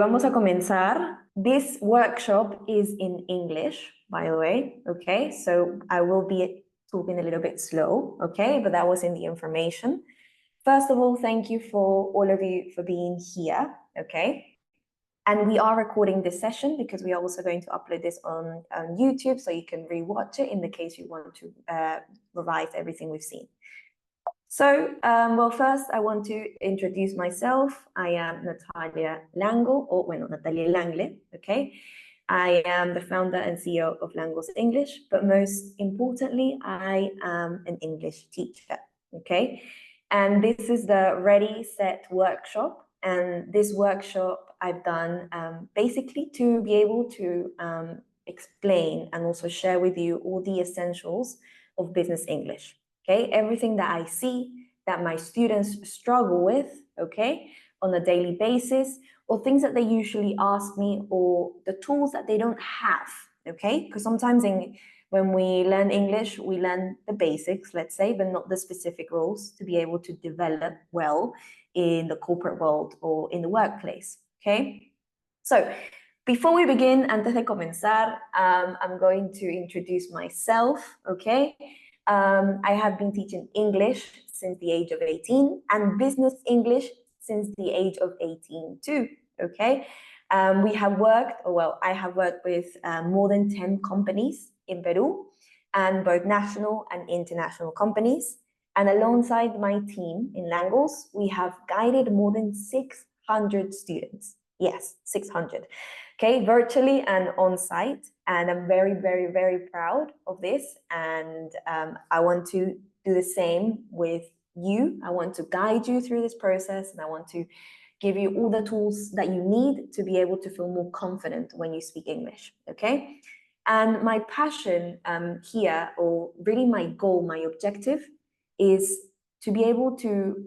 Vamos a comenzar. This workshop is in English, by the way, okay? So I will be talking a little bit slow, okay? But that was in the information. First of all, thank you for all of you for being here, okay? And we are recording this session because we are also going to upload this on YouTube so you can rewatch it in the case you want to revise everything we've seen. So, well, first I want to introduce myself. I am Natalia Lango, or bueno, Natalia Langle, okay? I am the founder and CEO of Langos English, but most importantly, I am an English teacher, okay? And this is the Ready, Set workshop. And this workshop I've done basically to be able to explain and also share with you all the essentials of business English. Okay, everything that I see that my students struggle with, okay, on a daily basis, or things that they usually ask me, or the tools that they don't have, okay? Because sometimes when we learn English, we learn the basics, let's say, but not the specific rules to be able to develop well in the corporate world or in the workplace, okay? So, before we begin, antes de comenzar, I'm going to introduce myself, okay? I have been teaching English since the age of 18 and business English since the age of 18 too, okay? We have worked, or well, I have worked with more than 10 companies in Peru, and both national and international companies. And alongside my team in Langos, we have guided more than 600 students. Yes, 600. Okay, virtually and on site. And I'm very, very, very proud of this. And I want to do the same with you. I want to guide you through this process, and I want to give you all the tools that you need to be able to feel more confident when you speak English, okay? And my passion here, or really my goal, my objective, is to be able to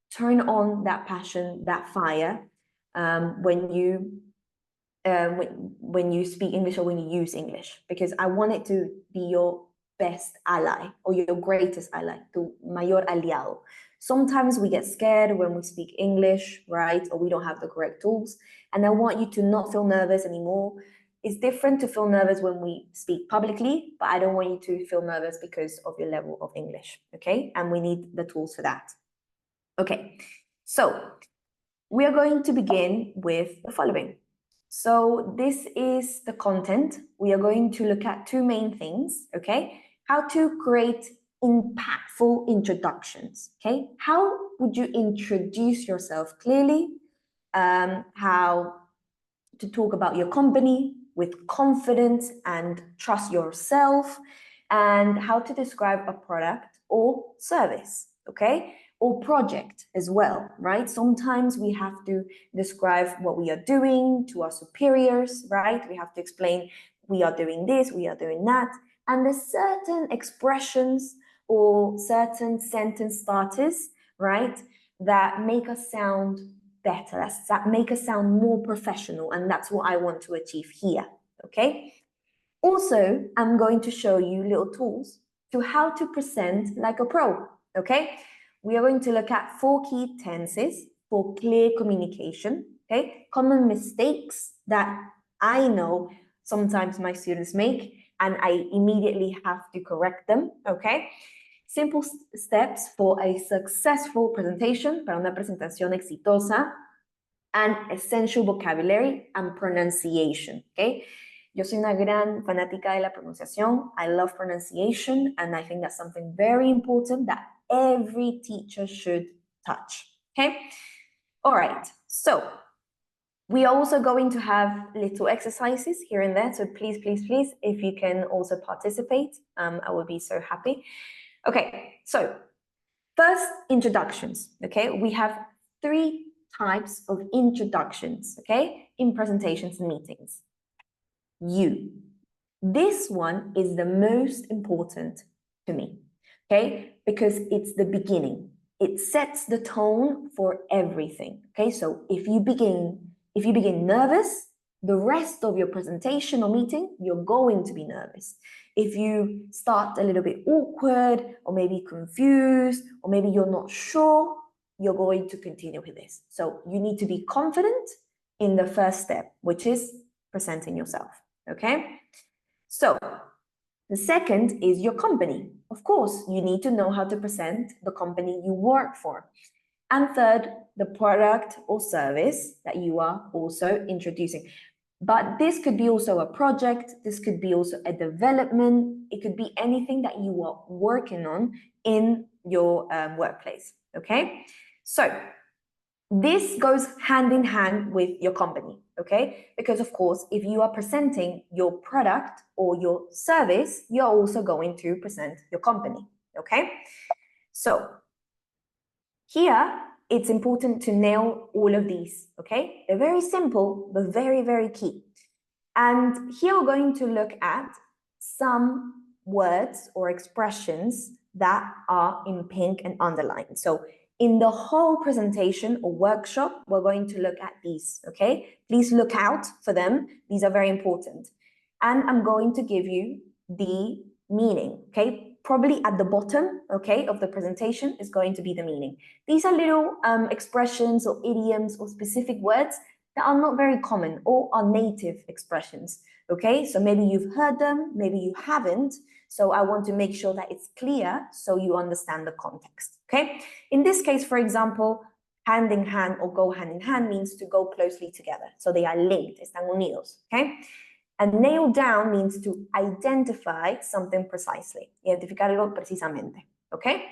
turn on that passion, that fire, when you speak English or when you use English, because I want it to be your best ally or your greatest ally, tu mayor aliado. Sometimes we get scared when we speak English, right? Or we don't have the correct tools. And I want you to not feel nervous anymore. It's different to feel nervous when we speak publicly, but I don't want you to feel nervous because of your level of English, okay? And we need the tools for that. Okay, so we are going to begin with the following. So this is the content. We are going to look at two main things, okay? How to create impactful introductions, okay? How would you introduce yourself clearly? How to talk about your company with confidence and trust yourself, and how to describe a product or service, okay? Or project as well, right? Sometimes we have to describe what we are doing to our superiors, right? We have to explain we are doing this, we are doing that. And there's certain expressions or certain sentence starters, right, that make us sound better, that make us sound more professional. And that's what I want to achieve here, okay? Also, I'm going to show you little tools to how to present like a pro, okay? We are going to look at 4 key tenses for clear communication, okay? Common mistakes that I know sometimes my students make, and I immediately have to correct them, okay? Simple steps for a successful presentation, para una presentación exitosa, and essential vocabulary and pronunciation, okay? Yo soy una gran fanática de la pronunciación. I love pronunciation, and I think that's something very important that every teacher should touch, okay? All right, so we are also going to have little exercises here and there, so please, please, please, if you can also participate, I will be so happy. Okay, so first, introductions, okay? We have 3 types of introductions, okay, in presentations and meetings. You. This one is the most important to me, okay, because it's the beginning. It sets the tone for everything, okay? So if you begin nervous, the rest of your presentation or meeting, you're going to be nervous. If you start a little bit awkward, or maybe confused, or maybe you're not sure, you're going to continue with this. So you need to be confident in the first step, which is presenting yourself, okay? So the second is your company. Of course, you need to know how to present the company you work for. And third, the product or service that you are also introducing. But this could be also a project, this could be also a development, it could be anything that you are working on in your workplace, okay? So this goes hand in hand with your company, okay? Because of course, if you are presenting your product or your service, you're also going to present your company, okay? So here, it's important to nail all of these, okay? They're very simple, but very, very key. And here we're going to look at some words or expressions that are in pink and underlined. So in the whole presentation or workshop, we're going to look at these, okay? Please look out for them. These are very important. And I'm going to give you the meaning, okay? Probably at the bottom, okay, of the presentation is going to be the meaning. These are little expressions or idioms or specific words that are not very common or are native expressions, okay? So maybe you've heard them, maybe you haven't. So I want to make sure that it's clear so you understand the context, okay? In this case, for example, hand in hand or go hand in hand means to go closely together. So they are linked, están unidos, okay? And nail down means to identify something precisely, identificarlo precisamente, okay?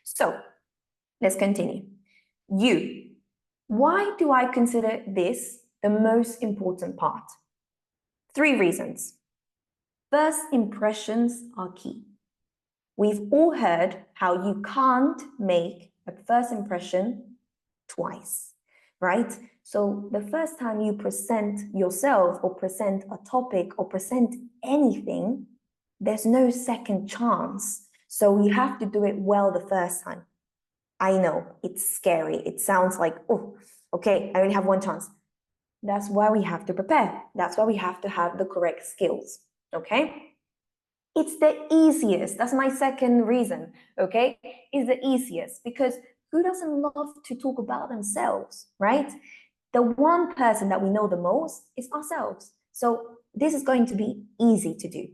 So let's continue. You. Why do I consider this the most important part? 3 reasons. First impressions are key. We've all heard how you can't make a first impression twice, right? So the first time you present yourself or present a topic or present anything, there's no second chance. So you have to do it well the first time. I know, it's scary. It sounds like, oh, okay, I only have one chance. That's why we have to prepare. That's why we have to have the correct skills, okay? It's the easiest. That's my second reason, okay? It's the easiest because who doesn't love to talk about themselves, right? The one person that we know the most is ourselves. So this is going to be easy to do.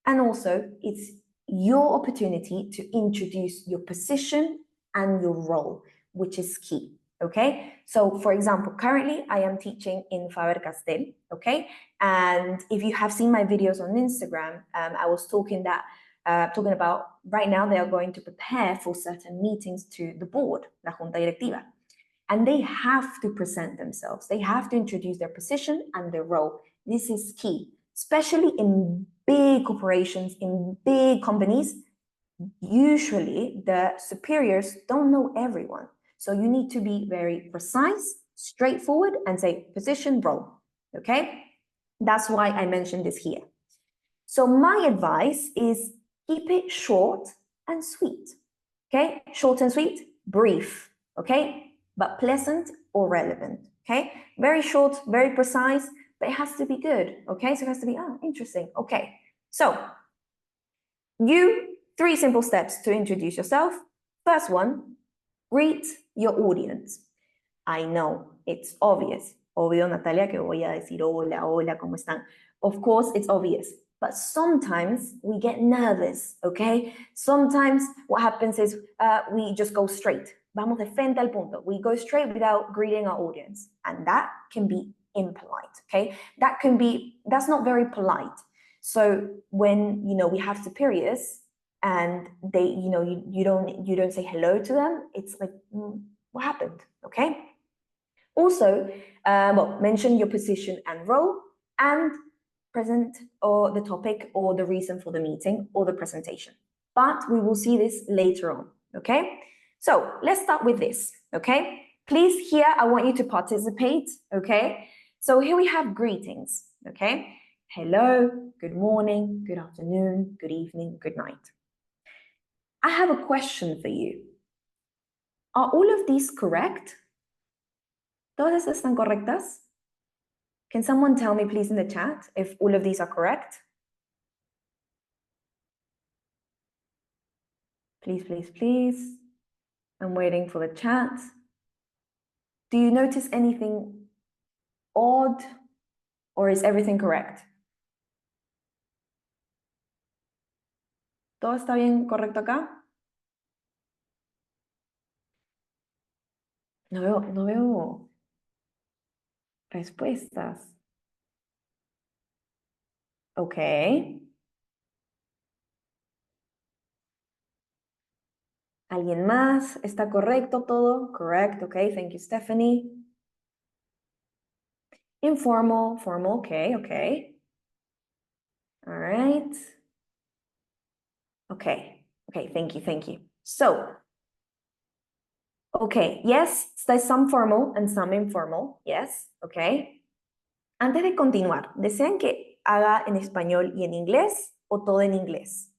And also, it's your opportunity to introduce your position and your role, which is key, okay? So for example, currently I am teaching in Faber-Castell, okay? And if you have seen my videos on Instagram, I was talking about right now they are going to prepare for certain meetings to the board, la Junta Directiva. And they have to present themselves. They have to introduce their position and their role. This is key, especially in big corporations, in big companies. Usually the superiors don't know everyone. So you need to be very precise, straightforward, and say position, role, okay? That's why I mentioned this here. So my advice is keep it short and sweet, okay? Short and sweet, brief, okay? But pleasant or relevant, okay? Very short, very precise, but it has to be good, okay? So it has to be, interesting, okay. So, 3 simple steps to introduce yourself. First one, greet your audience. I know, it's obvious. Obvio, Natalia, que voy a decir hola, hola, ¿cómo están? Of course, it's obvious. But sometimes we get nervous, okay? Sometimes what happens is we just go straight. Vamos de frente al punto. We go straight without greeting our audience. And that can be impolite, okay? That's not very polite. So when, we have superiors and they, you don't say hello to them, it's like, what happened, okay? Also, mention your position and role and present or the topic or the reason for the meeting or the presentation. But we will see this later on, okay? So let's start with this, okay? Please here, I want you to participate, okay? So here we have greetings, okay? Hello, good morning, good afternoon, good evening, good night. I have a question for you. Are all of these correct? ¿Todas están correctas? Can someone tell me, please, in the chat if all of these are correct? Please, please, please. I'm waiting for the chat. Do you notice anything odd, or is everything correct? ¿Todo está bien correcto acá? No veo respuestas. Ok. ¿Alguien más? ¿Está correcto todo? Correct. Okay. Thank you, Stephanie. Informal, formal. Okay. Okay. All right. Okay. Okay. Thank you. Thank you. So, okay. Yes, there's some formal and some informal. Yes. Okay. Antes de continuar, ¿desean que haga en español y en inglés o todo en inglés?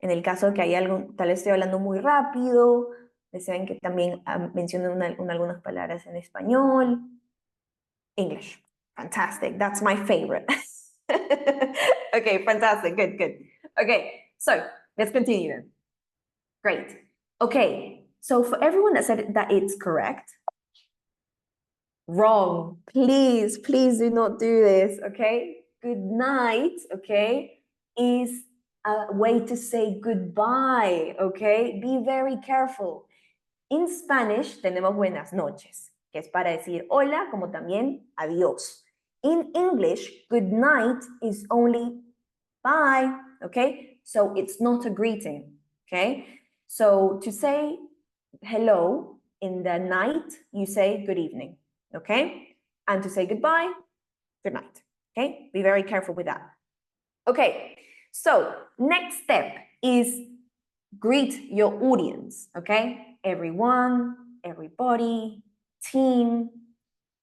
En el caso de que hay algo, tal vez estoy hablando muy rápido, desean que también mencione algunas palabras en español. English. Fantastic. That's my favorite. Okay, fantastic. Good, good. Okay, so let's continue. Great. Okay, so for everyone that said that it's correct, wrong. Please, please do not do this, okay? Good night, okay, is a way to say goodbye, okay? Be very careful. In Spanish tenemos buenas noches, que es para decir hola, como también adiós. In English, good night is only bye, okay? So it's not a greeting, okay? So to say hello in the night, you say good evening, okay? And to say goodbye, good night, okay? Be very careful with that. Okay, so next step is greet your audience, okay? Everyone, everybody, team.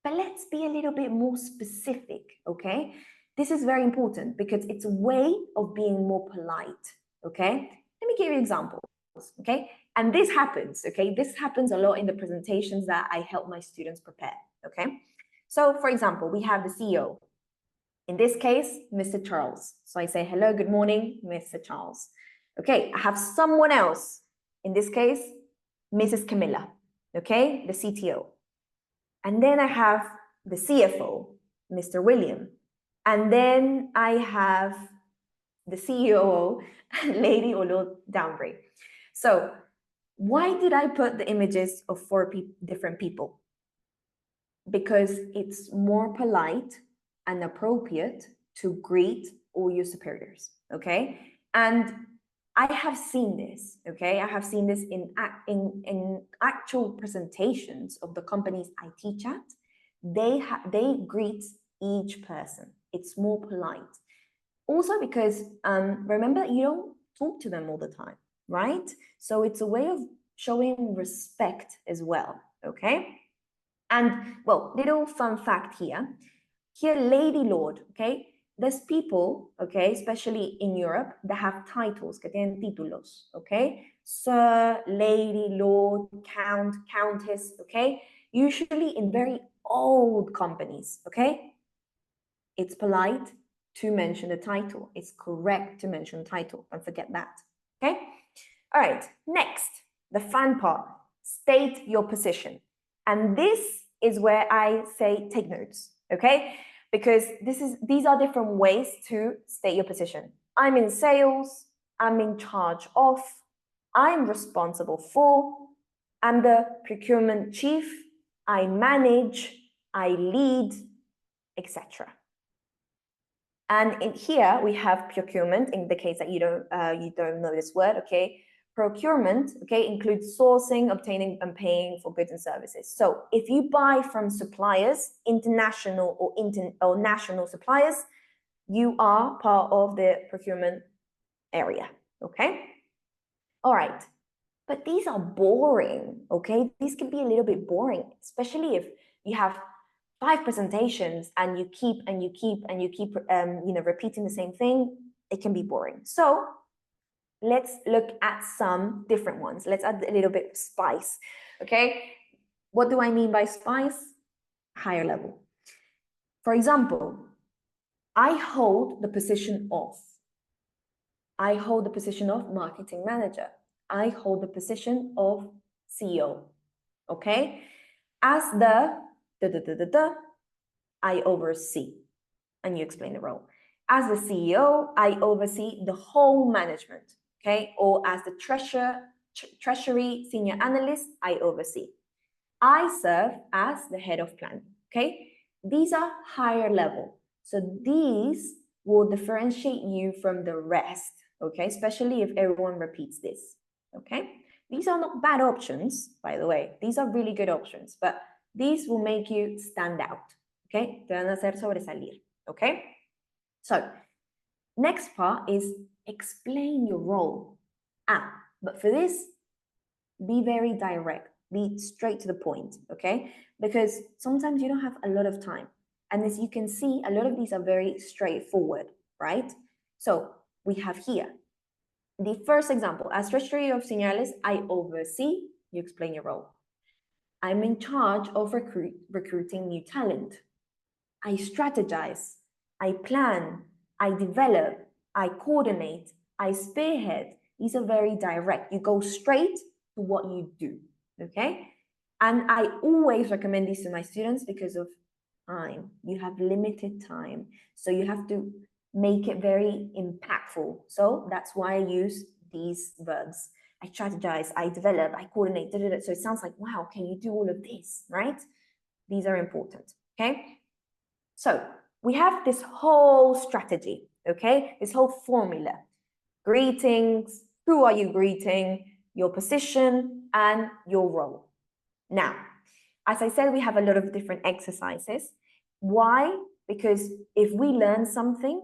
But let's be a little bit more specific, okay? This is very important because it's a way of being more polite, okay? Let me give you examples, okay? And this happens, okay? This happens a lot in the presentations that I help my students prepare, okay? So for example, we have the CEO. In this case, Mr. Charles. So I say, hello, good morning, Mr. Charles. Okay, I have someone else. In this case, Mrs. Camilla, okay, the CTO. And then I have the CFO, Mr. William. And then I have the CEO, Lady Olo Downbury. So why did I put the images of four different people? Because it's more polite and appropriate to greet all your superiors, okay? And I have seen this, okay? I have seen this in actual presentations of the companies I teach at. They greet each person. It's more polite. Also because remember, you don't talk to them all the time, right? So it's a way of showing respect as well, okay? And well, little fun fact here. Here, Lady Lord, okay? There's people, okay, especially in Europe, that have titles, que tienen títulos, okay? Sir, Lady, Lord, Count, Countess, okay? Usually in very old companies, okay? It's polite to mention the title. It's correct to mention the title. Don't forget that, okay? All right, next, the fun part. State your position. And this is where I say take notes, okay? Because these are different ways to state your position. I'm in sales, I'm in charge of, I'm responsible for, I'm the procurement chief, I manage, I lead, etc. And in here we have procurement in the case that you don't know this word, okay? Procurement, okay, includes sourcing, obtaining, and paying for goods and services. So if you buy from suppliers, international or national suppliers, you are part of the procurement area, okay? All right, but these are boring, okay? These can be a little bit boring, especially if you have 5 presentations and you keep repeating the same thing. It can be boring. So let's look at some different ones. Let's add a little bit of spice, okay? What do I mean by spice? Higher level. For example, I hold the position of. I hold the position of marketing manager. I hold the position of CEO, okay? As the I oversee. And you explain the role. As the CEO, I oversee the whole management, okay? Or as the treasury senior analyst, I oversee. I serve as the head of planning, okay? These are higher level. So these will differentiate you from the rest, okay? Especially if everyone repeats this, okay? These are not bad options, by the way. These are really good options, but these will make you stand out, okay? Te van a hacer sobresalir, okay? So, next part is explain your role. But for this, be very direct, be straight to the point, okay? Because sometimes you don't have a lot of time. And as you can see, a lot of these are very straightforward, right? So we have here the first example. As treasury of senior I oversee, you explain your role. I'm in charge of recruiting new talent. I strategize, I plan, I develop, I coordinate, I spearhead. These are very direct. You go straight to what you do, okay? And I always recommend these to my students because of time. You have limited time, so you have to make it very impactful. So that's why I use these verbs. I strategize, I develop, I coordinate, so it sounds like, wow, can you do all of this, right? These are important, okay? So we have this whole strategy, okay? This whole formula. Greetings, who are you greeting, your position, and your role. Now, as I said, we have a lot of different exercises. Why? Because if we learn something,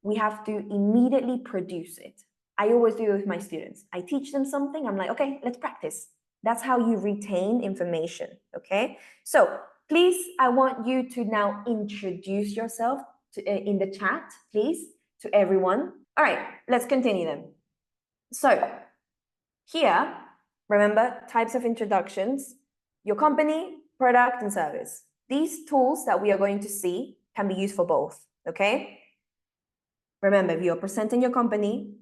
we have to immediately produce it. I always do it with my students. I teach them something, I'm like, okay, let's practice. That's how you retain information, okay? So please, I want you to now introduce yourself in the chat, please, to everyone. All right, let's continue then. So here, remember, types of introductions, your company, product, and service. These tools that we are going to see can be used for both, okay? Remember, if you're presenting your company,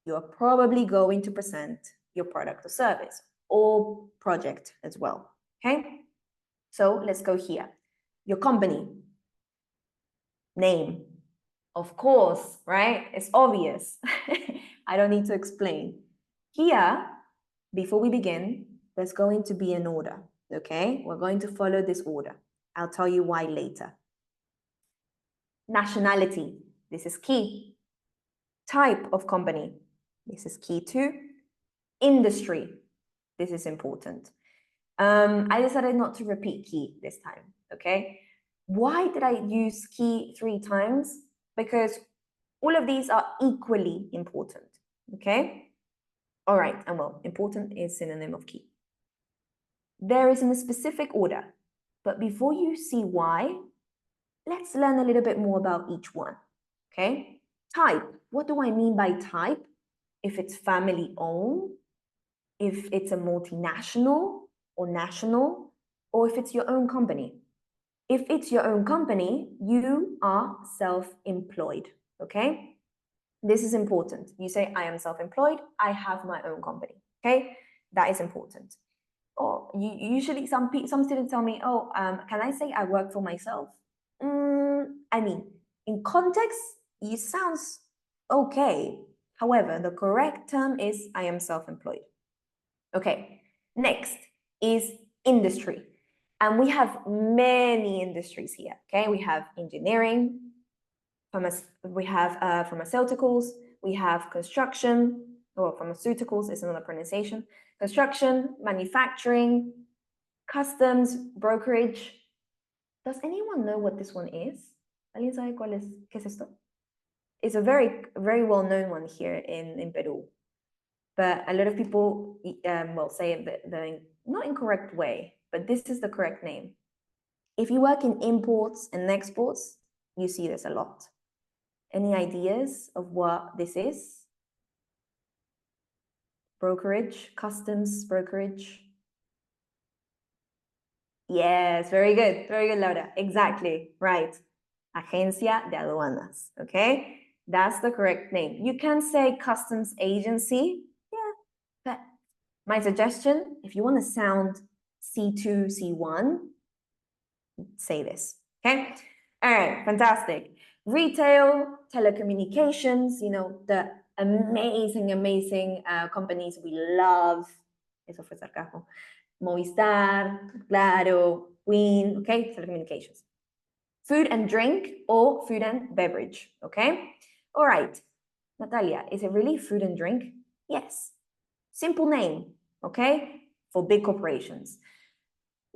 you're probably going to present your product or service or project as well, okay? So let's go here. Your company, name, of course, right? It's obvious. I don't need to explain. Here, before we begin, there's going to be an order, okay? We're going to follow this order. I'll tell you why later. Nationality, this is key. Type of company, this is key too. Industry, this is important. I decided not to repeat key this time, okay? Why did I use key 3 times? Because all of these are equally important, okay? All right, and well, important is synonym of key. There is in a specific order, but before you see why, let's learn a little bit more about each one, okay? Type, what do I mean by type? If it's family owned, if it's a multinational or national, or if it's your own company. If it's your own company, you are self-employed, okay? This is important. You say, I am self-employed, I have my own company, okay? That is important. Or usually some students tell me, oh, can I say I work for myself? I mean, in context, it sounds okay. However, the correct term is I am self-employed. Okay, next is industry. And we have many industries here, okay? We have engineering, we have pharmaceuticals, we have construction, or pharmaceuticals is another pronunciation, construction, manufacturing, customs, brokerage. Does anyone know what this one is? ¿Alguien sabe cuál es? ¿Qué es esto? It's a very, very well-known one here in Peru. But a lot of people will say it the not incorrect way, but this is the correct name. If you work in imports and exports, you see this a lot. Any ideas of what this is? Brokerage, customs, brokerage. Yes, very good, Laura. Exactly, right. Agencia de aduanas, okay? That's the correct name. You can say customs agency, yeah, but my suggestion, if you want to sound C2, C1, say this, okay? All right, fantastic. Retail, telecommunications, the amazing companies we love. Eso fue sarcasmo. Movistar, Claro, Win, okay, telecommunications. Food and drink or food and beverage, okay? All right, Natalia, is it really food and drink? Yes. Simple name, okay, for big corporations.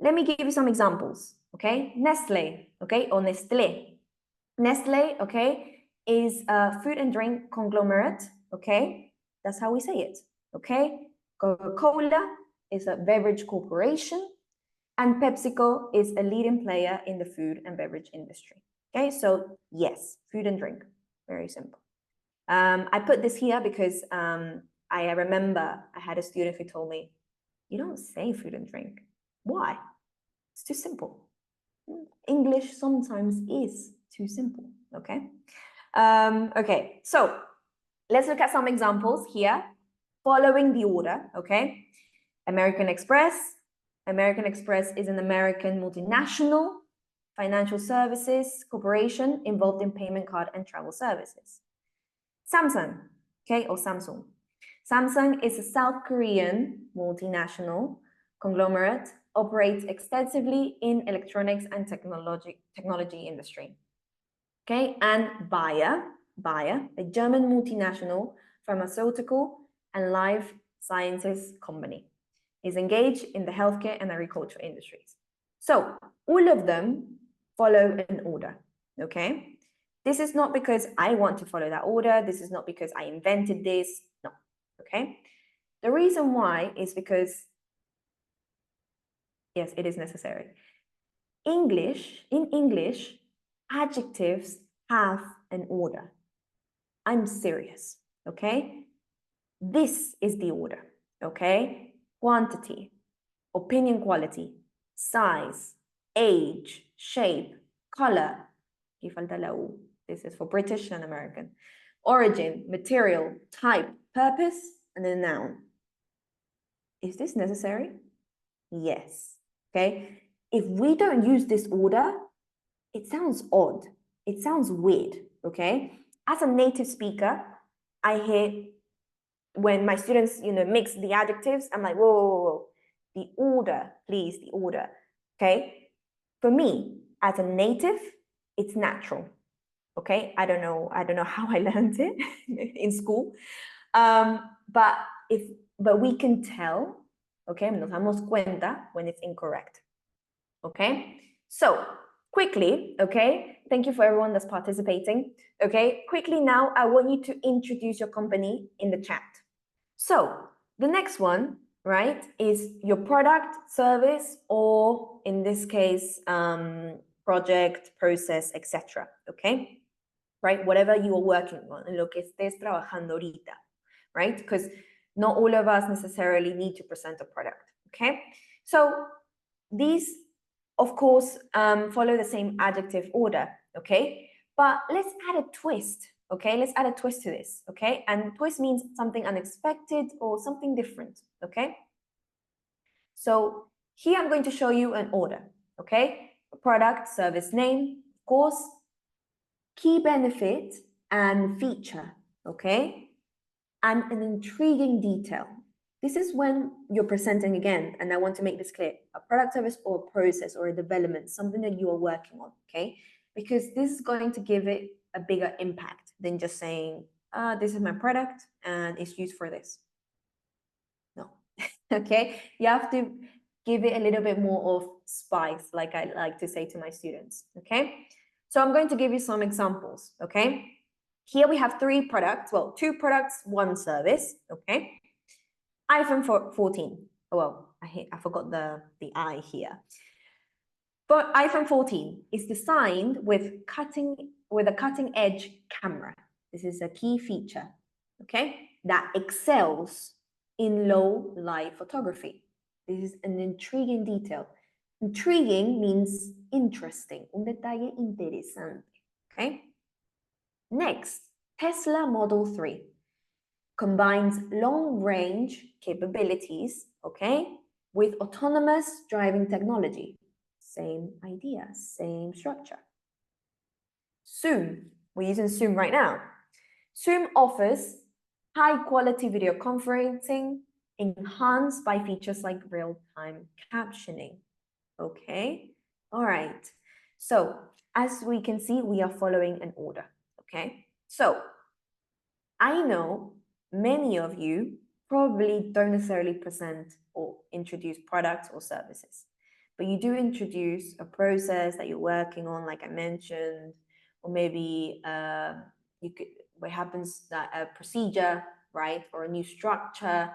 Let me give you some examples, okay? Nestle, okay, or Nestlé. Nestle, okay, is a food and drink conglomerate, okay? That's how we say it, okay? Coca-Cola is a beverage corporation, and PepsiCo is a leading player in the food and beverage industry. Okay, so yes, food and drink, very simple. I put this here because I remember I had a student who told me, you don't say food and drink. Why? It's too simple. English sometimes is too simple, okay? Okay, so let's look at some examples here, following the order, okay? American Express. American Express is an American multinational financial services corporation involved in payment card and travel services. Samsung, okay, or Samsung. Samsung is a South Korean multinational conglomerate, operates extensively in electronics and technology industry. Okay, and Bayer, a German multinational pharmaceutical and life sciences company, is engaged in the healthcare and agriculture industries. So all of them follow an order, okay? This is not because I want to follow that order. This is not because I invented this. No, okay? The reason why is because, yes, it is necessary. In English, adjectives have an order. I'm serious, okay? This is the order, okay? Quantity, opinion quality, size, age, shape, color. Y falta la U. This is for British and American. Origin, material, type, purpose, and a noun. Is this necessary? Yes, okay? If we don't use this order, it sounds odd. It sounds weird, okay? As a native speaker, I hear when my students, mix the adjectives, I'm like, whoa, whoa, whoa. The order, please, the order, okay? For me, as a native, it's natural, okay? I don't know how I learned it in school, but we can tell, okay? Nos damos cuenta when it's incorrect, okay? So quickly, okay? Thank you for everyone that's participating, okay? Quickly now, I want you to introduce your company in the chat. So the next one, right, is your product, service, or in this case, project, process, etc. Okay, right? Whatever you are working on, en lo que estés trabajando ahorita, right? Because not all of us necessarily need to present a product. Okay, so these, of course, follow the same adjective order. Okay, but let's add a twist. Okay, let's add a twist to this. Okay, and twist means something unexpected or something different. Okay, so here I'm going to show you an order. Okay, product, service name, of course, key benefit and feature. Okay, and an intriguing detail. This is when you're presenting again, and I want to make this clear, a product, service, or a process or a development, something that you are working on, okay? Because this is going to give it a bigger impact than just saying, this is my product and it's used for this. No, okay? You have to give it a little bit more of spice, like I like to say to my students, okay? So I'm going to give you some examples, okay? Here we have 3 products, well, 2 products, 1 service, okay? iPhone 14. Oh, well, I forgot the I here. But iPhone 14 is designed with a cutting edge camera. This is a key feature, okay? That excels in low light photography. This is an intriguing detail. Intriguing means interesting, un detalle interesante, okay? Next, Tesla Model 3 combines long-range capabilities, okay, with autonomous driving technology. Same idea, same structure. Zoom. We're using Zoom right now. Zoom offers high-quality video conferencing enhanced by features like real-time captioning. Okay, all right. So as we can see, we are following an order. Okay, so I know many of you probably don't necessarily present or introduce products or services, but you do introduce a process that you're working on, like I mentioned, or maybe you could, what happens that a procedure, right, or a new structure,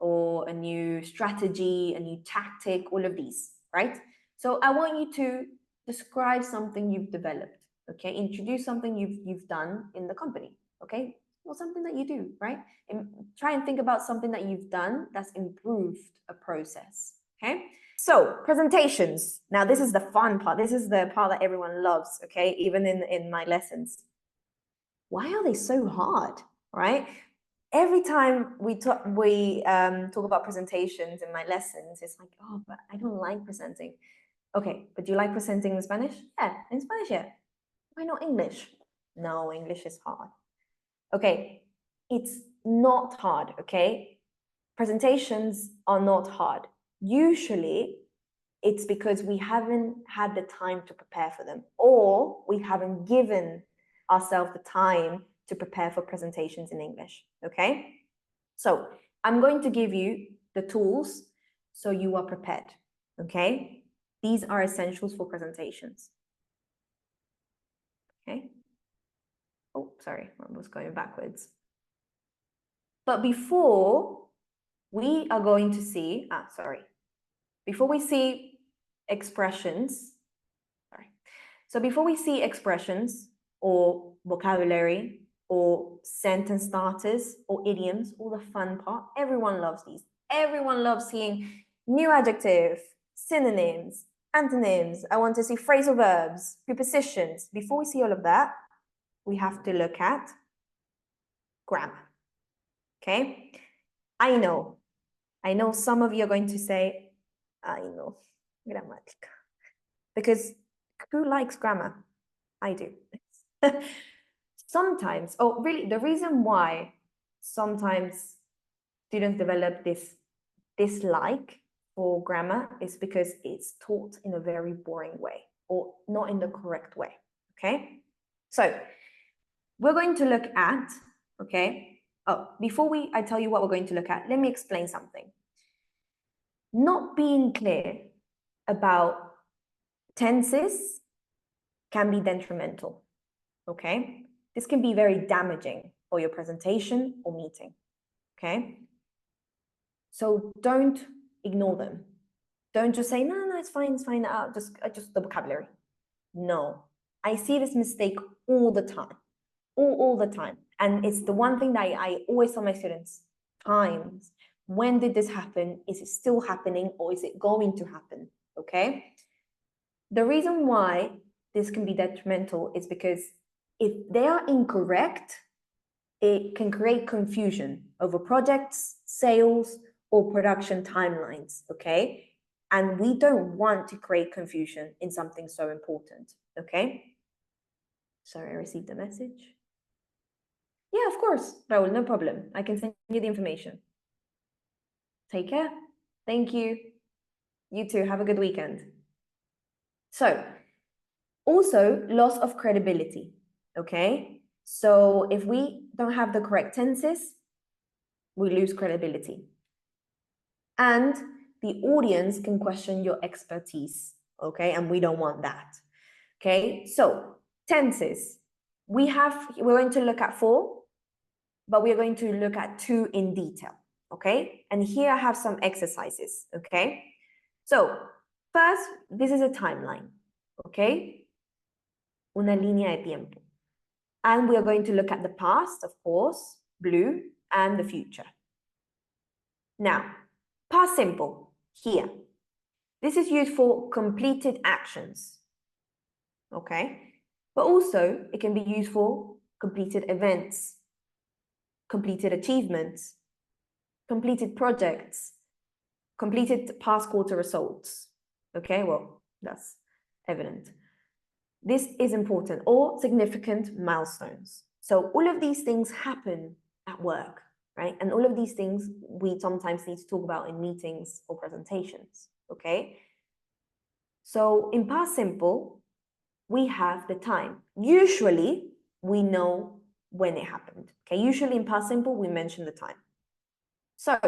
or a new strategy, a new tactic, all of these, right? So I want you to describe something you've developed, okay? Introduce something you've done in the company, okay? Or something that you do, right? And try and think about something that you've done that's improved a process, okay? So presentations. Now this is the fun part. This is the part that everyone loves, okay? Even in my lessons. Why are they so hard, right? Every time we talk about presentations in my lessons, it's like, oh, but I don't like presenting. Okay, but do you like presenting in Spanish? Yeah, in Spanish, yeah. Why not English? No, English is hard. Okay, it's not hard, okay? Presentations are not hard. Usually, it's because we haven't had the time to prepare for them, or we haven't given ourselves the time to prepare for presentations in English, okay? So I'm going to give you the tools so you are prepared, okay? These are essentials for presentations, okay? Oh, sorry, I was going backwards. But before we are going to see, before we see expressions, so before we see expressions or vocabulary or sentence starters or idioms, all the fun part, everyone loves these. Everyone loves seeing new adjective, synonyms, antonyms. I want to see phrasal verbs, prepositions. Before we see all of that, we have to look at grammar. Okay? I know some of you are going to say, I know, grammatica. Because who likes grammar? I do. Sometimes, oh, really, the reason why sometimes students develop this dislike for grammar is because it's taught in a very boring way or not in the correct way, okay? So we're going to look at, okay? Oh, before I tell you what we're going to look at, let me explain something. Not being clear about tenses can be detrimental, okay? This can be very damaging for your presentation or meeting, okay? So don't ignore them. Don't just say, no, it's fine, just the vocabulary. No, I see this mistake all the time, all the time. And it's the one thing that I always tell my students, times, when did this happen? Is it still happening or is it going to happen, okay? The reason why this can be detrimental is because if they are incorrect, it can create confusion over projects, sales, or production timelines, okay? And we don't want to create confusion in something so important, okay? Sorry, I received a message. Yeah, of course, Raul, no problem. I can send you the information. Take care. Thank you. You too, have a good weekend. So, also loss of credibility, okay? So if we don't have the correct tenses, we lose credibility. And the audience can question your expertise, okay? And we don't want that, okay? So tenses, we're going to look at 4, but we're going to look at 2 in detail, okay? And here I have some exercises, okay? So first, this is a timeline, okay? Una línea de tiempo. And we are going to look at the past, of course, blue, and the future. Now, past simple, here. This is used for completed actions, okay? But also, it can be used for completed events, completed achievements, completed projects, completed past quarter results, okay? Well, that's evident. This is important, or significant milestones. So all of these things happen at work, right? And all of these things we sometimes need to talk about in meetings or presentations, okay? So in past simple, we have the time. Usually we know when it happened, okay? Usually in past simple, we mention the time. So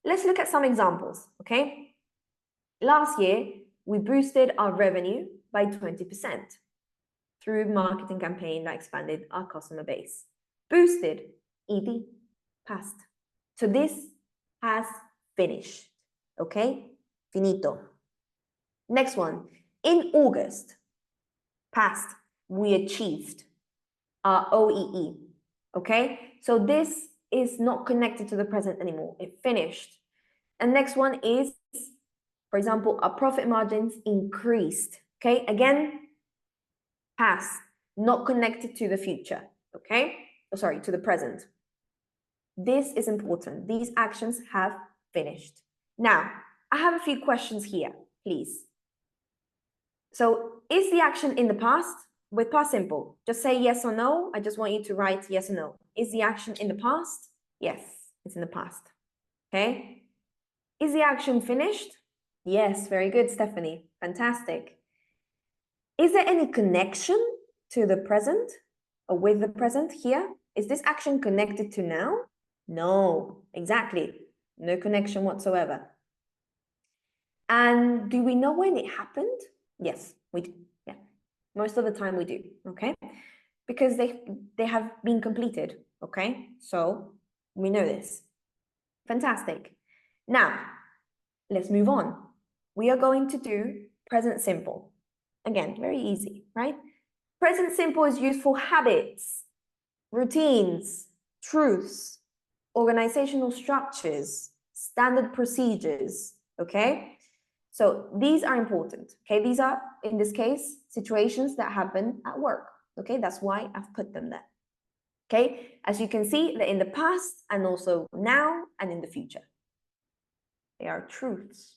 let's look at some examples, okay? Last year, we boosted our revenue by 20% through marketing campaign that expanded our customer base. Boosted, ed, past. So this has finished, okay? Finito. Next one, in August, past, we achieved our OEE, okay? So this is not connected to the present anymore. It finished. And next one is, for example, our profit margins increased, okay? Again, past, not connected to the future, okay? Oh, sorry, to the present. This is important. These actions have finished. Now, I have a few questions here, please. So is the action in the past? With past simple, just say yes or no. I just want you to write yes or no. Is the action in the past? Yes, it's in the past. Okay. Is the action finished? Yes, very good, Stephanie. Fantastic. Is there any connection to the present or with the present here? Is this action connected to now? No, exactly. No connection whatsoever. And do we know when it happened? Yes, we do. Yeah, most of the time we do. Okay, because they have been completed. Okay, so we know this. Fantastic. Now let's move on. We are going to do present simple. Again, very easy, right? Present simple is used for habits, routines, truths, organizational structures, standard procedures, okay? So these are important, okay? These are, in this case, situations that happen at work, okay? That's why I've put them there, okay? As you can see, they're in the past and also now and in the future. They are truths,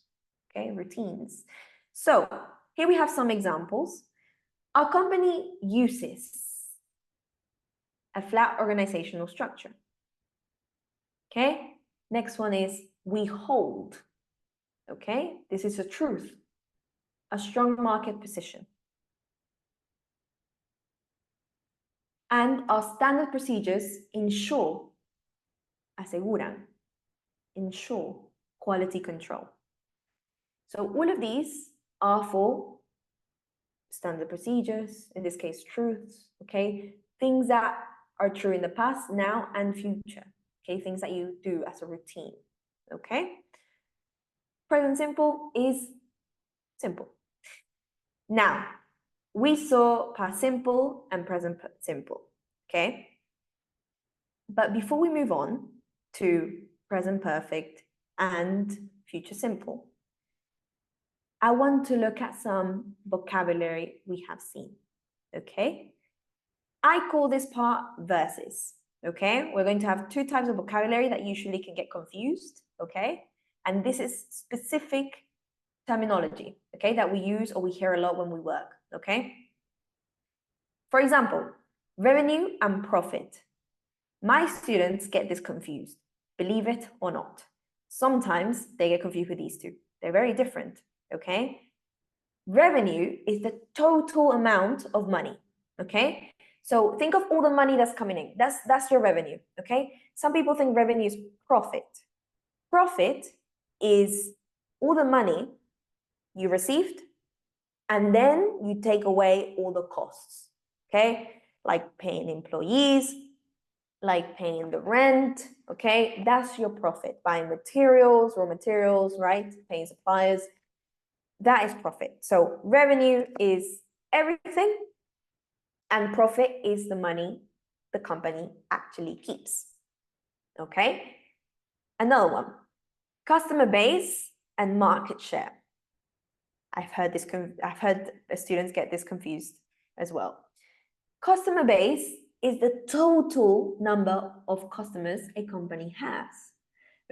okay? Routines. So here we have some examples. Our company uses a flat organizational structure. Okay, next one is we hold. Okay, this is a truth, a strong market position. And our standard procedures ensure, aseguran, ensure quality control. So all of these are for standard procedures, in this case, truths, okay? Things that are true in the past, now, and future, okay? Things that you do as a routine, okay? Present simple is simple. Now, we saw past simple and present simple, okay? But before we move on to present perfect and future simple, I want to look at some vocabulary we have seen, okay? I call this part verses, okay? We're going to have two types of vocabulary that usually can get confused, okay? And this is specific terminology, okay, that we use or we hear a lot when we work, okay? For example, revenue and profit. My students get this confused, believe it or not. Sometimes they get confused with these two. They're very different, okay? Revenue is the total amount of money, okay? So think of all the money that's coming in. That's your revenue, okay? Some people think revenue is profit. Profit is all the money you received, and then you take away all the costs, okay? Like paying employees, like paying the rent, okay? That's your profit. Buying materials, raw materials, right? Paying suppliers. That is profit. So revenue is everything, and profit is the money the company actually keeps, okay? Another one, customer base and market share. I've heard students get this confused as well. Customer base is the total number of customers a company has,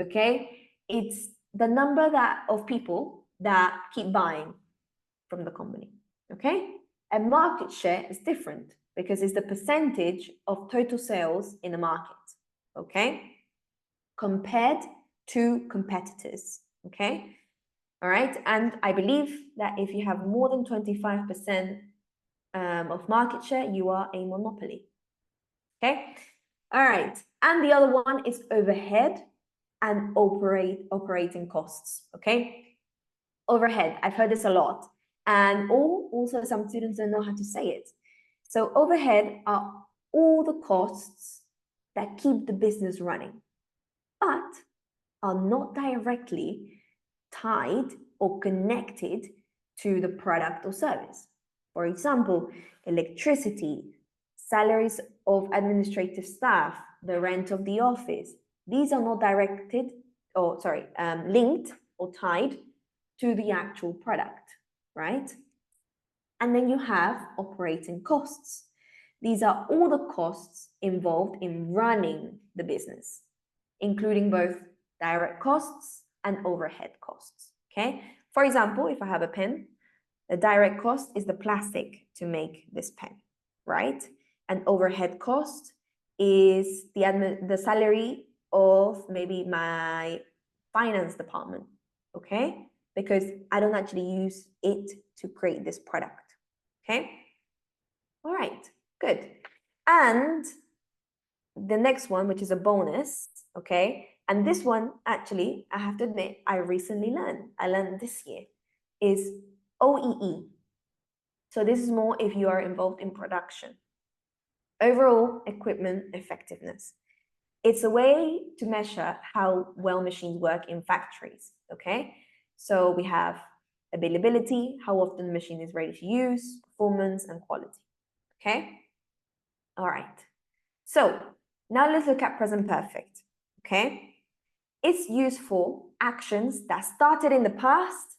okay? It's the number of people that keep buying from the company, okay? A market share is different because it's the percentage of total sales in the market, okay? Compared to competitors, okay? All right, and I believe that if you have more than 25% of market share, you are a monopoly, okay? All right, and the other one is overhead and operating costs, okay? Overhead, I've heard this a lot, and also some students don't know how to say it. So overhead are all the costs that keep the business running, but are not directly tied or connected to the product or service. For example, electricity, salaries of administrative staff, the rent of the office. These are not linked or tied to the actual product, right? And then you have operating costs. These are all the costs involved in running the business, including both direct costs and overhead costs, okay? For example, if I have a pen, the direct cost is the plastic to make this pen, right? And overhead cost is the salary of maybe my finance department, okay? Because I don't actually use it to create this product, okay? All right, good. And the next one, which is a bonus, okay? And this one, actually, I have to admit, I recently learned. I learned this year, is OEE. So this is more if you are involved in production. Overall equipment effectiveness. It's a way to measure how well machines work in factories, okay? So we have availability, how often the machine is ready to use, performance, and quality, okay? All right. So now let's look at present perfect, okay? It's used for actions that started in the past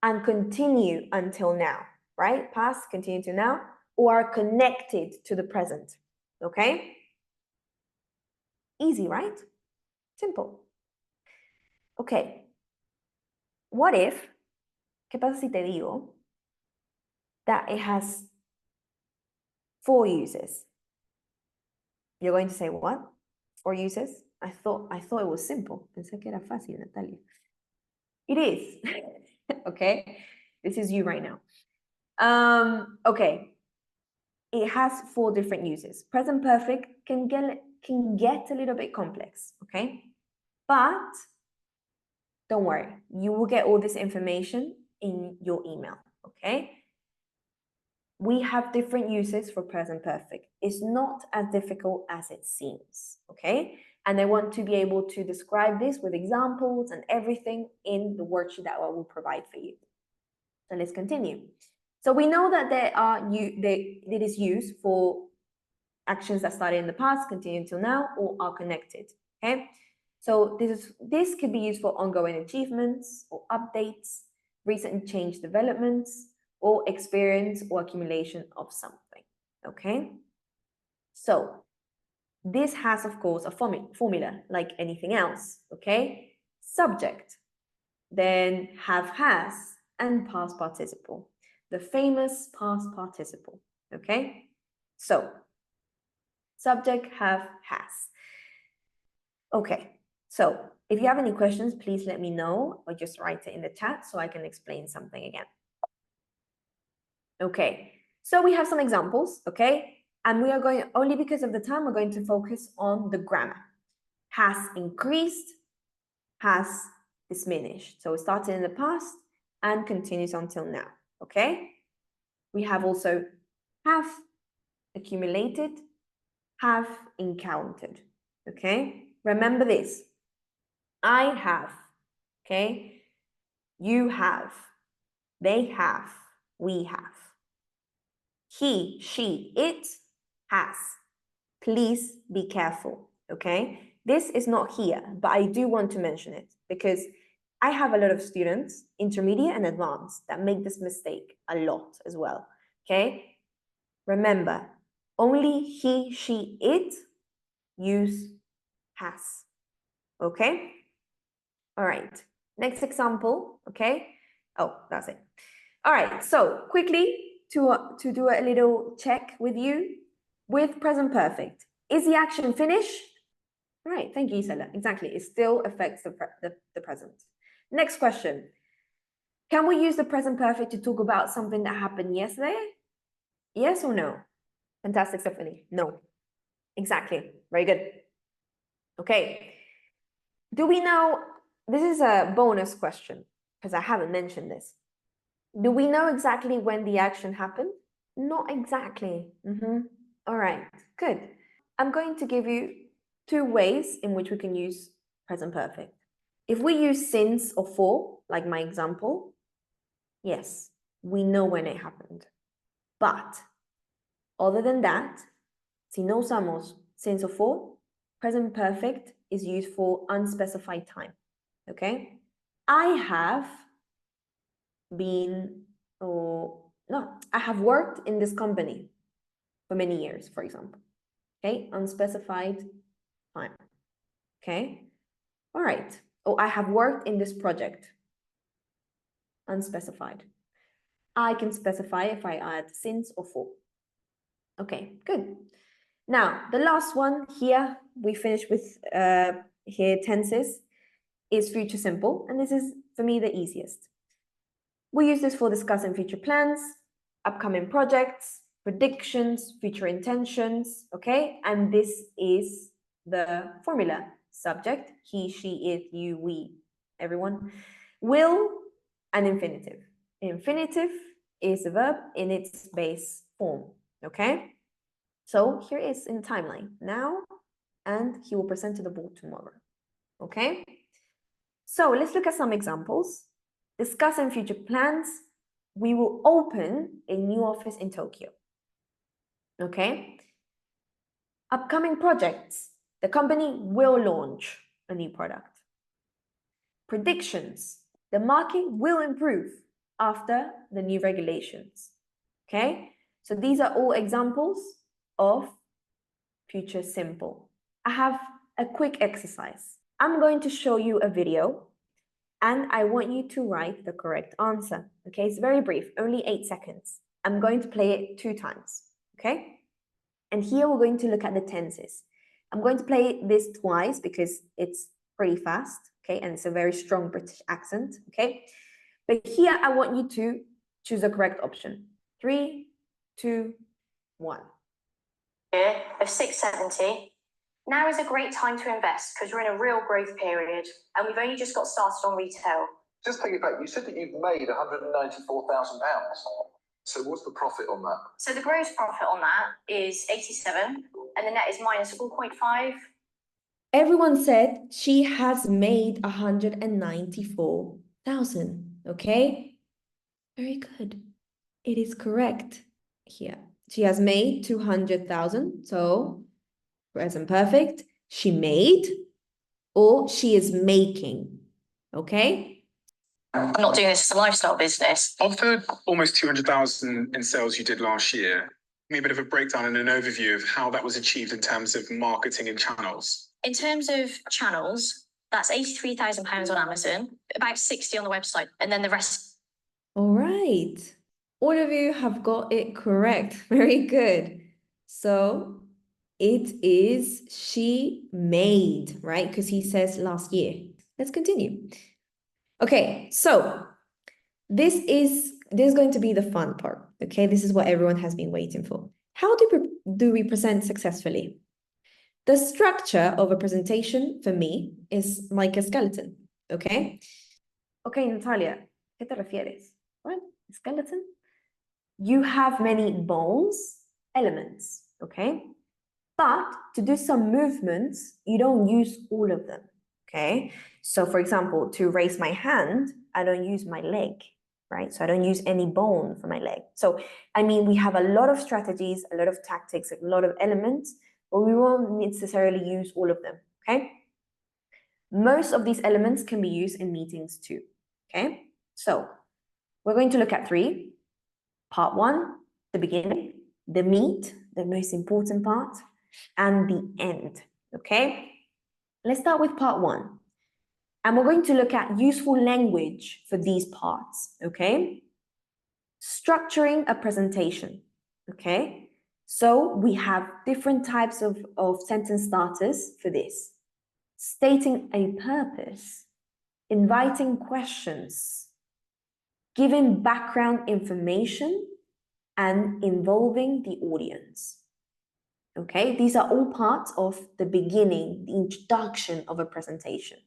and continue until now, right? Past, continue to now, or are connected to the present, okay? Easy, right? Simple. Okay. What if, ¿qué pasa si te digo that it has 4 uses? You're going to say, what? 4 uses? I thought it was simple. Pensé que era fácil, Natalia. It is. Okay. This is you right now. Okay. It has 4 different uses. Present perfect can get a little bit complex, okay? But don't worry, you will get all this information in your email, okay? We have different uses for present perfect. It's not as difficult as it seems, okay? And I want to be able to describe this with examples and everything in the worksheet that I will provide for you. So let's continue. So we know that it is used for actions that started in the past, continue until now, or are connected, okay? So this could be used for ongoing achievements or updates, recent change developments, or experience or accumulation of something, okay? So this has, of course, a formula like anything else, okay? Subject, then have, has, and past participle, the famous past participle, okay? So subject, have, has. Okay, so if you have any questions, please let me know or just write it in the chat so I can explain something again. Okay, so we have some examples, okay? And we are going, only because of the time, we're going to focus on the grammar. Has increased, has diminished. So it started in the past and continues until now, okay? We have also have accumulated, have encountered, okay? Remember this. I have, okay? You have, they have, we have. He, she, it has. Please be careful, okay? This is not here, but I do want to mention it because I have a lot of students, intermediate and advanced, that make this mistake a lot as well, okay? Remember, only he, she, it use has, okay? All right, next example, okay? Oh, that's it. All right, so quickly, to do a little check with you with present perfect. Is the action finished? Right, thank you, Isela. Exactly, it still affects the present. Next question. Can we use the present perfect to talk about something that happened yesterday? Yes or no? Fantastic, Stephanie. No. Exactly. Very good. Okay. Do we know, this is a bonus question because I haven't mentioned this. Do we know exactly when the action happened? Not exactly. All right, good. I'm going to give you two ways in which we can use present perfect. If we use since or for, like my example, yes, we know when it happened. But other than that, si no usamos since or for, present perfect is used for unspecified time. Okay? I have been, or no, I have worked in this company for many years, for example. Okay? Unspecified time. Okay? All right. Oh, I have worked in this project. Unspecified. I can specify if I add since or for. Okay, good. Now, the last one here, we finish with here tenses, is future simple. And this is, for me, the easiest. We use this for discussing future plans, upcoming projects, predictions, future intentions, okay? And this is the formula. Subject, he, she, it, you, we, everyone. Will and infinitive. Infinitive is a verb in its base form, okay? So here is in the timeline now, and he will present to the board tomorrow, okay? So let's look at some examples. Discussing future plans. We will open a new office in Tokyo, okay? Upcoming projects. The company will launch a new product. Predictions. The market will improve after the new regulations, okay? So these are all examples of future simple. I have a quick exercise. I'm going to show you a video and I want you to write the correct answer. Okay, it's very brief, only 8 seconds. I'm going to play it 2 times, okay? And here we're going to look at the tenses. I'm going to play this twice because it's pretty fast, okay? And it's a very strong British accent, okay? But here I want you to choose the correct option. 3, 2, 1. Year of 670. Now is a great time to invest because we're in a real growth period and we've only just got started on retail. Just take it back, you said that you've made £194,000. So what's the profit on that? So the gross profit on that is 87 and the net is minus 4.5. Everyone said she has made 194,000, okay? Very good. It is correct here. She has made 200,000, so present perfect. She made or she is making, okay? I'm not doing this as a lifestyle business. Of the almost 200,000 in sales you did last year, give me a bit of a breakdown and an overview of how that was achieved in terms of marketing and channels. In terms of channels, that's £83,000 on Amazon, about 60 on the website, and then the rest. All right. All of you have got it correct. Very good. So it is she made, right? Because he says last year. Let's continue. Okay, so this is going to be the fun part. Okay, this is what everyone has been waiting for. How do we present successfully? The structure of a presentation for me is like a skeleton. Okay. Okay, Natalia, ¿qué te refieres? What? Skeleton? You have many bones, elements, okay? But to do some movements, you don't use all of them, okay? So for example, to raise my hand, I don't use my leg, right? So I don't use any bone for my leg. So, I mean, we have a lot of strategies, a lot of tactics, a lot of elements, but we won't necessarily use all of them, okay? Most of these elements can be used in meetings too, okay? So we're going to look at 3. Part 1, the beginning, the meat, the most important part, and the end, okay? Let's start with part 1. And we're going to look at useful language for these parts, okay? Structuring a presentation, okay? So we have different types of sentence starters for this. Stating a purpose, inviting questions, giving background information, and involving the audience. Okay, these are all parts of the beginning, the introduction of a presentation.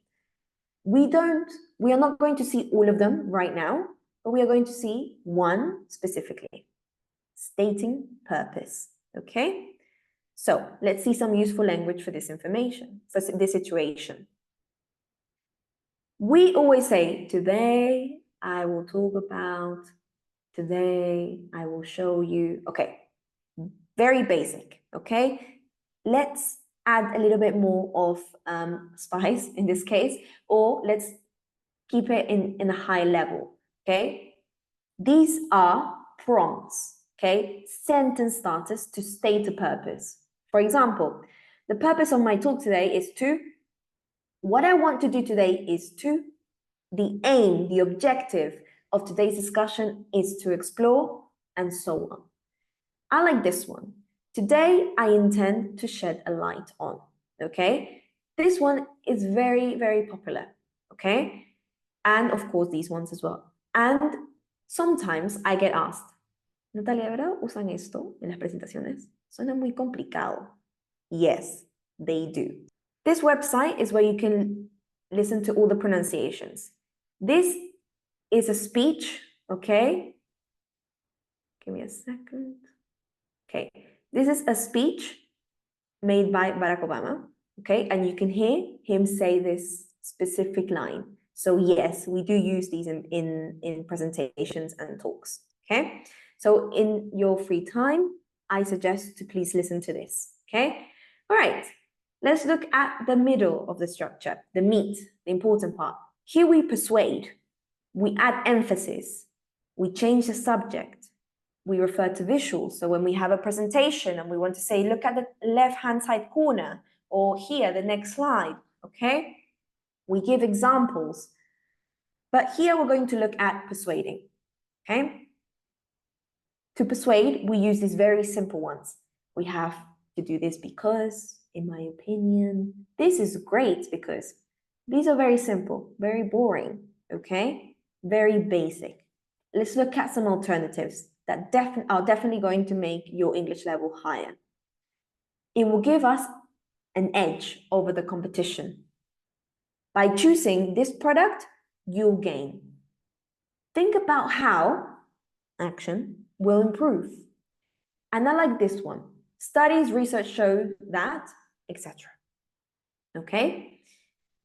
We are not going to see all of them right now, but we are going to see one specifically. Stating purpose, okay? So let's see some useful language for this information, for this situation. We always say, today I will talk about, today I will show you. Okay, very basic, okay? Let's add a little bit more of spice in this case, or let's keep it in a high level, okay? These are prompts, okay? Sentence starters to state a purpose. For example, the purpose of my talk today is to, what I want to do today is to, the aim, the objective of today's discussion is to explore, and so on. I like this one. Today, I intend to shed a light on, okay? This one is very, very popular, okay? And of course, these ones as well. And sometimes I get asked, Natalia, ¿verdad usan esto en las presentaciones? Suena muy complicado. Yes, they do. This website is where you can listen to all the pronunciations. This is a speech, okay? Give me a second. Okay, this is a speech made by Barack Obama, okay? And you can hear him say this specific line. So yes, we do use these in presentations and talks, okay? So in your free time, I suggest to please listen to this, okay? All right, let's look at the middle of the structure, the meat, the important part. Here we persuade, we add emphasis, we change the subject, we refer to visuals. So when we have a presentation and we want to say, look at the left-hand side corner, or here, the next slide, okay? We give examples. But here we're going to look at persuading, okay? To persuade, we use these very simple ones. We have to do this because, in my opinion, this is great because. These are very simple, very boring, okay? Very basic. Let's look at some alternatives that are definitely going to make your English level higher. It will give us an edge over the competition. By choosing this product, you'll gain. Think about how action will improve. And I like this one. Studies, research show that, etc. Okay?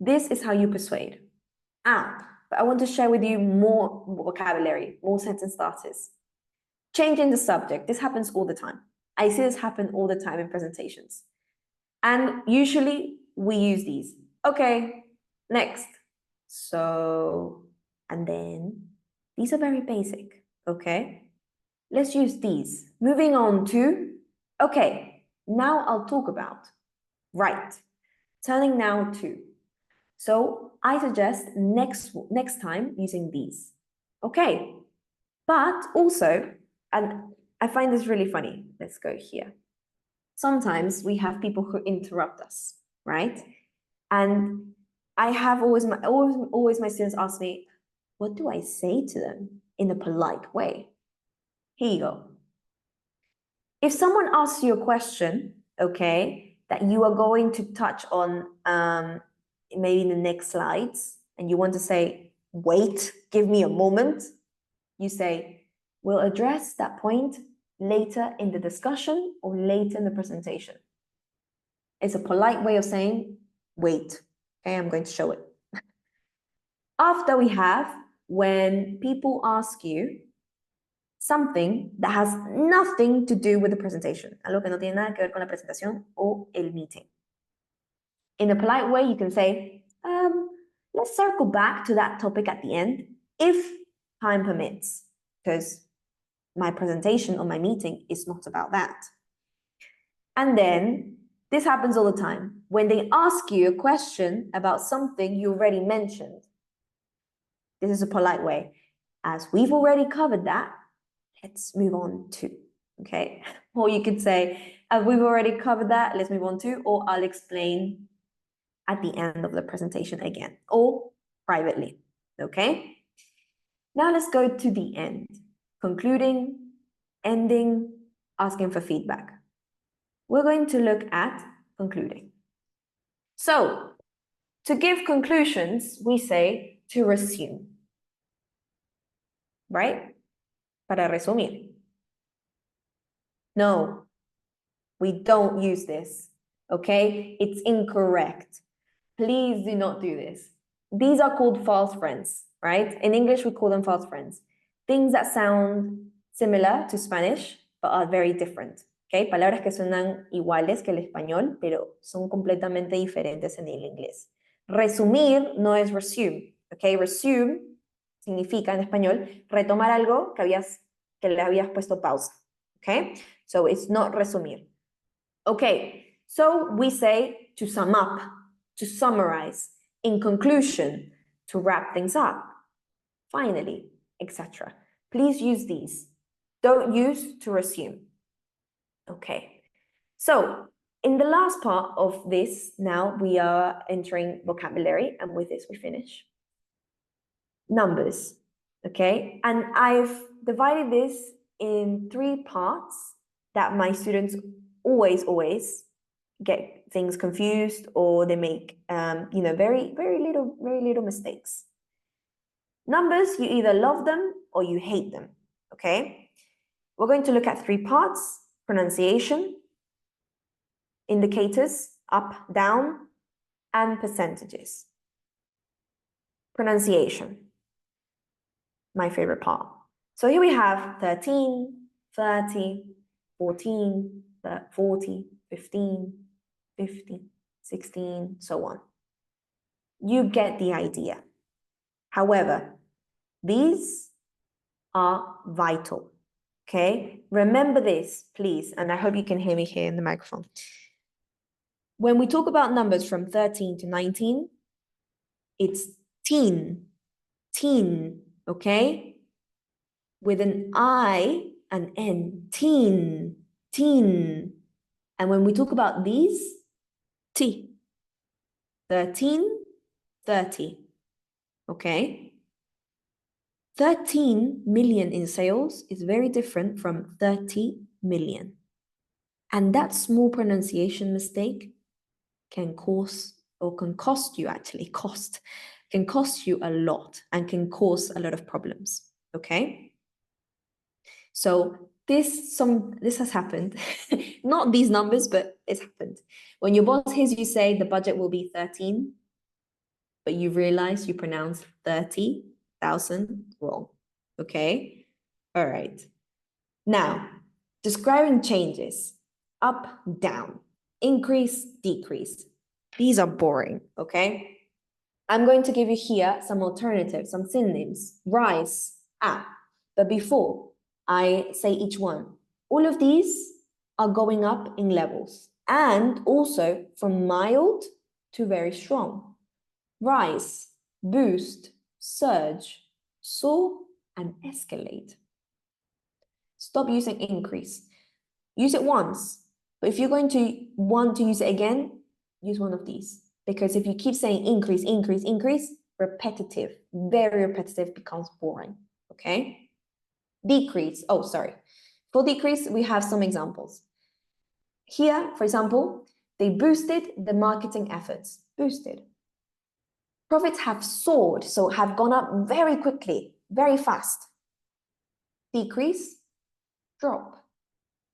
This is how you persuade. But I want to share with you more vocabulary, more sentence starters. Changing the subject. This happens all the time. I see this happen all the time in presentations. And usually we use these. Okay, next. So, and then these are very basic, okay? Let's use these. Moving on to, okay, now I'll talk about. Right, turning now to. So I suggest next time using these. Okay, but also, and I find this really funny. Let's go here. Sometimes we have people who interrupt us, right? And I have always my students ask me, what do I say to them in a polite way? Here you go. If someone asks you a question, okay, that you are going to touch on maybe in the next slides, and you want to say, wait, give me a moment, you say, we'll address that point later in the discussion or later in the presentation. It's a polite way of saying, wait, okay, I'm going to show it. After we have, when people ask you something that has nothing to do with the presentation, algo que no tiene nada que ver con la presentación o el meeting. In a polite way, you can say, let's circle back to that topic at the end, if time permits, because my presentation or my meeting is not about that. And then this happens all the time. When they ask you a question about something you already mentioned, this is a polite way. As we've already covered that, let's move on to, okay? Or you could say, we've already covered that, let's move on to, or I'll explain at the end of the presentation again, or privately, okay? Now let's go to the end, concluding, ending, asking for feedback. We're going to look at concluding. So, to give conclusions, we say to resume, right? Para resumir. No, we don't use this, okay? It's incorrect. Please do not do this. These are called false friends, right? In English, we call them false friends. Things that sound similar to Spanish, but are very different, okay? Palabras que suenan iguales que el español, pero son completamente diferentes en el inglés. Resumir no es resume, okay? Resume significa en español retomar algo que le habías puesto pausa, okay? So it's not resumir. Okay, so we say to sum up, to summarize, in conclusion, to wrap things up, finally, etc. Please use these. Don't use to resume. Okay, so in the last part of this, now we are entering vocabulary, and with this we finish. Numbers, okay? And I've divided this in 3 parts that my students always get things confused, or they make very little mistakes. Numbers, you either love them or you hate them, okay? We're going to look at 3 parts: pronunciation, indicators, up, down, and percentages. Pronunciation, my favorite part. So here we have 13, 30, 14, 40, 15, 50, 16, so on. You get the idea. However, these are vital, okay? Remember this, please, and I hope you can hear me here in the microphone. When we talk about numbers from 13 to 19, it's teen, okay? With an I and N, teen. And when we talk about these, T, 13, 30, okay? 13 million in sales is very different from 30 million. And that small pronunciation mistake can cost you actually, can cost you a lot and can cause a lot of problems, okay? So this has happened, not these numbers, but it's happened. When your boss hears you say the budget will be 13, but you realize you pronounced 30,000 wrong, okay? All right. Now, describing changes, up, down, increase, decrease. These are boring, okay? I'm going to give you here some alternatives, some synonyms, rise, up. But before I say each one, all of these are going up in levels, and also from mild to very strong. Rise, boost, surge, soar, and escalate. Stop using increase. Use it once, but if you're going to want to use it again, use one of these. Because if you keep saying increase, repetitive, very repetitive, becomes boring, okay? Decrease, oh, sorry. For decrease, we have some examples. Here, for example, they boosted the marketing efforts, boosted. Profits have soared, so have gone up very quickly, very fast. Decrease, drop,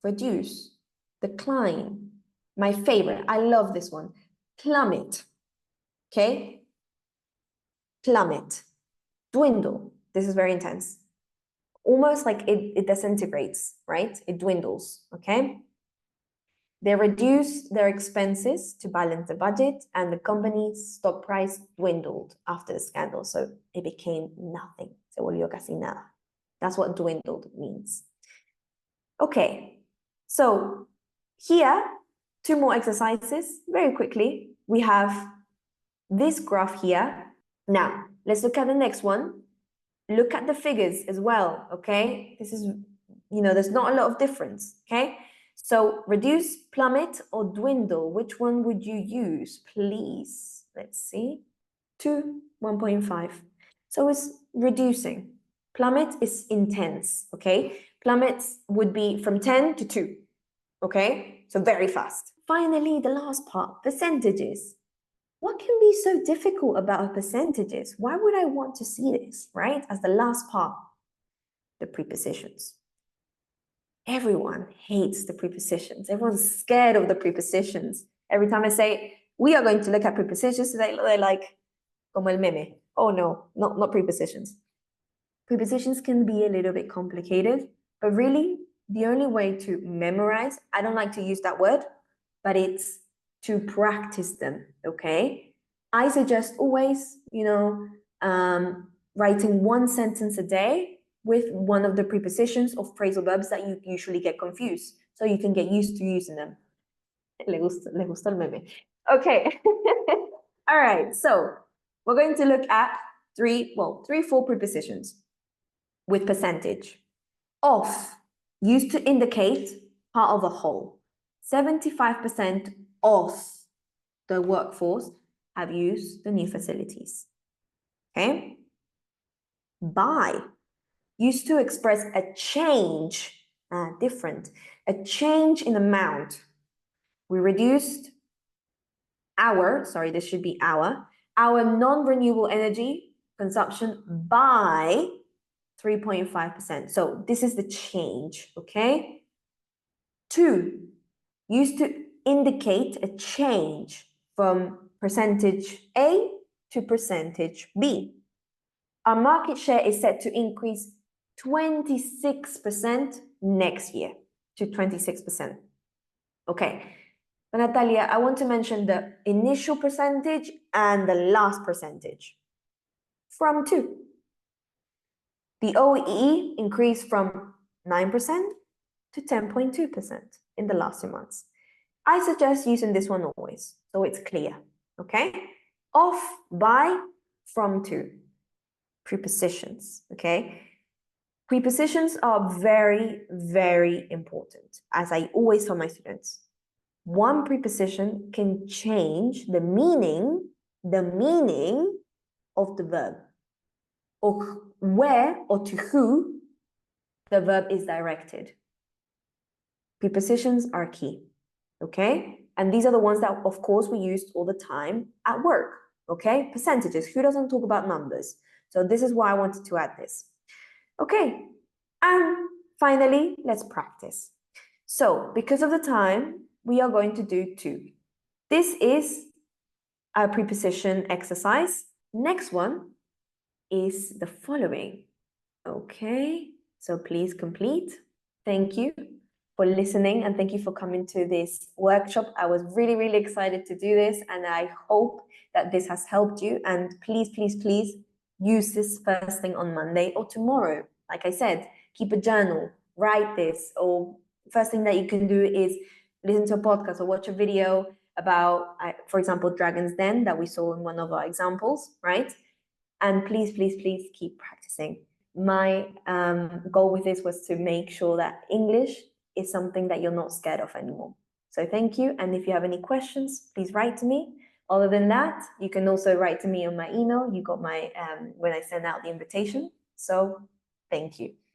reduce, decline. My favorite, I love this one, plummet, okay? Plummet, dwindle, this is very intense. Almost like it disintegrates, right? It dwindles, okay? They reduced their expenses to balance the budget, and the company's stock price dwindled after the scandal, so it became nothing. Se volvió casi nada. That's what dwindled means. Okay, so here, 2 more exercises, very quickly. We have this graph here. Now, let's look at the next one. Look at the figures as well, okay? This is there's not a lot of difference, okay? So reduce, plummet, or dwindle, which one would you use, please? Let's see. 2, 1.5. So it's reducing. Plummet is intense, okay? Plummets would be from 10 to 2, okay? So very fast. Finally, the last part, percentages. What can be so difficult about percentages? Why would I want to see this, right? As the last part, the prepositions. Everyone hates the prepositions. Everyone's scared of the prepositions. Every time I say, we are going to look at prepositions, they're like, como el meme. Oh no, not prepositions. Prepositions can be a little bit complicated, but really the only way to memorize, I don't like to use that word, but it's to practice them, okay? I suggest always, writing one sentence a day with one of the prepositions of phrasal verbs that you usually get confused, so you can get used to using them. Le gusta el meme. Okay. All right, so we're going to look at 4 prepositions with percentage. Of, used to indicate part of a whole. 75% of the workforce have used the new facilities. Okay? By, used to express a change, a change in amount. We reduced this should be our non-renewable energy consumption by 3.5%. So this is the change, okay? 2, used to indicate a change from percentage A to percentage B. Our market share is set to increase 26% next year to 26%. Okay, but Natalia, I want to mention the initial percentage and the last percentage. From 2. The OEE increased from 9% to 10.2% in the last 2 months. I suggest using this one always, so it's clear, okay? Of, by, from, to. Prepositions, okay? Prepositions are very, very important, as I always tell my students. One preposition can change the meaning of the verb, or where or to who the verb is directed. Prepositions are key, okay? And these are the ones that, of course, we use all the time at work, okay? Percentages, who doesn't talk about numbers? So this is why I wanted to add this. Okay, and finally, let's practice. So because of the time, we are going to do 2. This is a preposition exercise. Next one is the following. Okay, so please complete. Thank you for listening and thank you for coming to this workshop. I was really, really excited to do this and I hope that this has helped you. And please, please, please use this first thing on Monday or tomorrow. Like I said, keep a journal, write this, or first thing that you can do is listen to a podcast or watch a video about, for example, Dragon's Den that we saw in one of our examples, right? And please, please, please keep practicing. My goal with this was to make sure that English is something that you're not scared of anymore. So thank you. And if you have any questions, please write to me. Other than that, you can also write to me on my email. You got my, when I send out the invitation. So thank you.